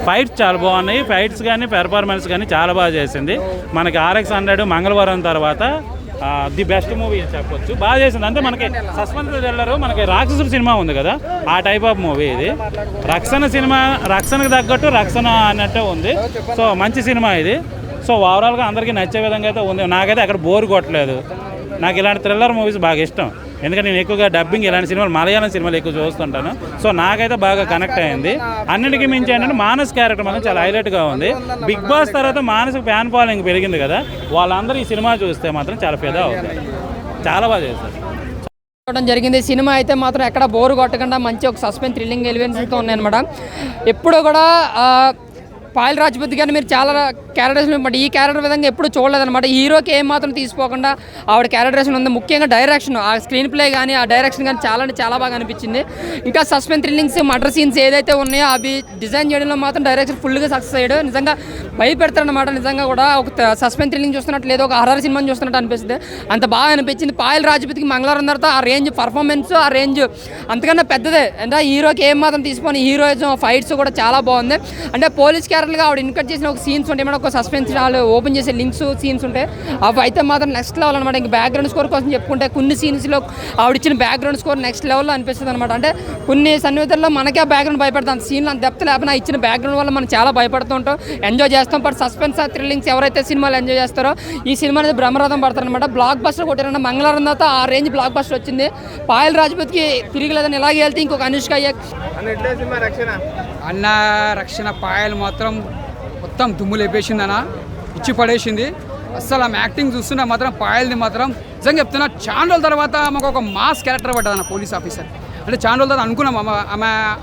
Fights చాలా బాగున్నాయి. Fights కానీ పెర్ఫార్మెన్స్ కానీ చాలా బాగా చేసింది. మనకి RX-100 మంగళవారం తర్వాత ది బెస్ట్ మూవీ అని చెప్పొచ్చు. బాగా చేసింది. అంటే మనకి సస్పెన్స్ థ్రిల్లర్, మనకి రాక్షసుడు సినిమా ఉంది కదా, ఆ టైప్ ఆఫ్ మూవీ ఇది. రక్షణకు తగ్గట్టు రక్షణ అన్నట్టే ఉంది. సో మంచి సినిమా ఇది. సో ఓవరాల్గా అందరికీ నచ్చే విధంగా అయితే ఉంది. నాకైతే అక్కడ బోర్ కొట్టలేదు. నాకు ఇలాంటి థ్రిల్లర్ మూవీస్ బాగా ఇష్టం. ఎందుకంటే నేను ఎక్కువగా డబ్బింగ్ ఇలాంటి సినిమాలు, మలయాళం సినిమాలు ఎక్కువ చూస్తుంటాను. సో నాకైతే బాగా కనెక్ట్ అయ్యింది. అన్నిటికీ మించి ఏంటంటే మానస్ క్యారెక్టర్ మాత్రం చాలా హైలైట్గా ఉంది. బిగ్ బాస్ తర్వాత మానస్ ఫ్యాన్ ఫాలోయింగ్ పెరిగింది కదా, వాళ్ళందరూ ఈ సినిమా చూస్తే మాత్రం చాలా ఫిదా అవుతారు. చాలా బాగా చేస్తారు. జరిగింది. సినిమా అయితే మాత్రం ఎక్కడ బోరు కొట్టకుండా మంచి ఒక సస్పెన్స్ థ్రిల్లింగ్ ఎలిమెంట్స్తో ఉన్నాయన్నమాట. ఎప్పుడూ కూడా పాయల్ రాజ్పూత్ గారిని మీరు చాలా క్యారెక్టర్స్ బట్ ఈ క్యారెక్టర్ విధంగా ఎప్పుడు చూడలేదన్నమాట. హీరోకి ఏం మాత్రం తీసుకోకుండా ఆవిడ క్యారెక్టరేషన్ ఉంది. ముఖ్యంగా డైరెక్షన్, ఆ స్క్రీన్ ప్లే కానీ ఆ డైరెక్షన్ కానీ చాలా అంటే చాలా బాగా అనిపించింది. ఇంకా సస్పెన్స్ థ్రిల్లింగ్స్, మర్డర్ సీన్స్ ఏదైతే ఉన్నాయో అవి డిజైన్ చేయడంలో మాత్రం డైరెక్షన్ ఫుల్గా సక్సెస్ అయ్యాడు. నిజంగా భయపెడతారనమాట. నిజంగా కూడా ఒక సస్పెన్స్ థ్రిల్లింగ్ చూస్తున్నట్టు లేదు, ఒక హర్రర్ సినిమాని చూస్తున్నట్టు అనిపిస్తుంది. అంత బాగా అనిపించింది. పాయల్ రాజ్పూత్కి మంగళవారం తర్వాత ఆ రేంజ్ పర్ఫార్మెన్స్, ఆ రేంజ్ అంతకన్నా పెద్దదే. అంటే హీరోకి ఏం మాత్రం తీసుకొని హీరోయిజం, ఫైట్స్ కూడా చాలా బాగుంది. అంటే పోలీస్ క్యారెక్టర్గా ఆవిడ ఇన్కట్ చేసిన ఒక సీన్స్ ఉంటాయి, ఏమైనా ఒక సస్పెన్స్ వాళ్ళు ఓపెన్ చేసే లింక్స్ సీన్స్ ఉంటాయి, అవి అయితే మాత్రం నెక్స్ట్ లెవెల్ అనమాట. ఇంకా బ్యాక్గ్రౌండ్ స్కోర్ కోసం చెప్పుకుంటే కొన్ని సీన్స్లో ఆవిడ ఇచ్చిన బ్యాక్గ్రౌండ్ స్కోర్ నెక్స్ట్ లెవెల్లో అనిపిస్తుంది అనమాట. అంటే కొన్ని సన్నివేశాల్లో మనకే ఆ బ్యాక్గ్రౌండ్ భయపడతాం, సీన్లు అంత డెప్త్ లేకపోయినా ఇచ్చిన బ్యాక్గ్రౌండ్ వల్ల మనం చాలా భయపడుతూ ఉంటాం, ఎంజాయ్ చేస్తాం. బట్ సస్పెన్స్ థ్రిల్లింగ్స్ ఎవరైతే సినిమాలు ఎంజాయ్ చేస్తారో ఈ సినిమా అనేది బ్రహ్మరథం పడతారనమాట. బ్లాక్ బస్టర్ కొట్టారన్న మంగళవారం తర్వాత ఆ రేంజ్ బ్లాక్ బస్టర్ వచ్చింది. పాయల్ రాజ్పూత్కి తిరిగిలేదని ఇలాగే వెళ్తే ఇంకొక అనుష్క అన్న రక్షణ పాయల్ మొత్తం దుమ్ము లేపేసింది అన్న, ఇచ్చి పడేసింది. అస్సలు ఆమె యాక్టింగ్ చూస్తున్నా మాత్రం పాయల్ది మాత్రం నిజంగా చెప్తున్నా, చాలా రోజుల తర్వాత మాకు ఒక మాస్ క్యారెక్టర్ పడ్డది అన్న, పోలీస్ ఆఫీసర్. అంటే చాలా రోజుల తర్వాత అనుకున్నాం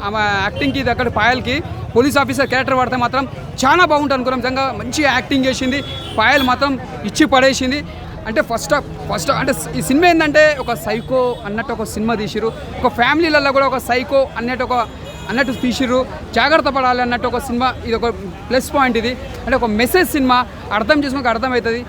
ఆమె యాక్టింగ్కి దగ్గర పాయల్కి పోలీస్ ఆఫీసర్ క్యారెక్టర్ పడితే మాత్రం చాలా బాగుంటుంది అనుకున్నాం. నిజంగా మంచిగా యాక్టింగ్ చేసింది పాయల్, మాత్రం ఇచ్చి పడేసింది. అంటే ఫస్ట్ అంటే ఈ సినిమా ఏంటంటే ఒక సైకో అన్నట్టు ఒక సినిమా తీసిరు, ఒక ఫ్యామిలీలలో కూడా ఒక సైకో అన్నట్టు తీసిర్రు, జాగ్రత్త పడాలి అన్నట్టు ఒక సినిమా. ఇది ఒక ప్లస్ పాయింట్. ఇది అంటే ఒక మెసేజ్ సినిమా, అర్థం చేసుకోక అర్థమవుతుంది.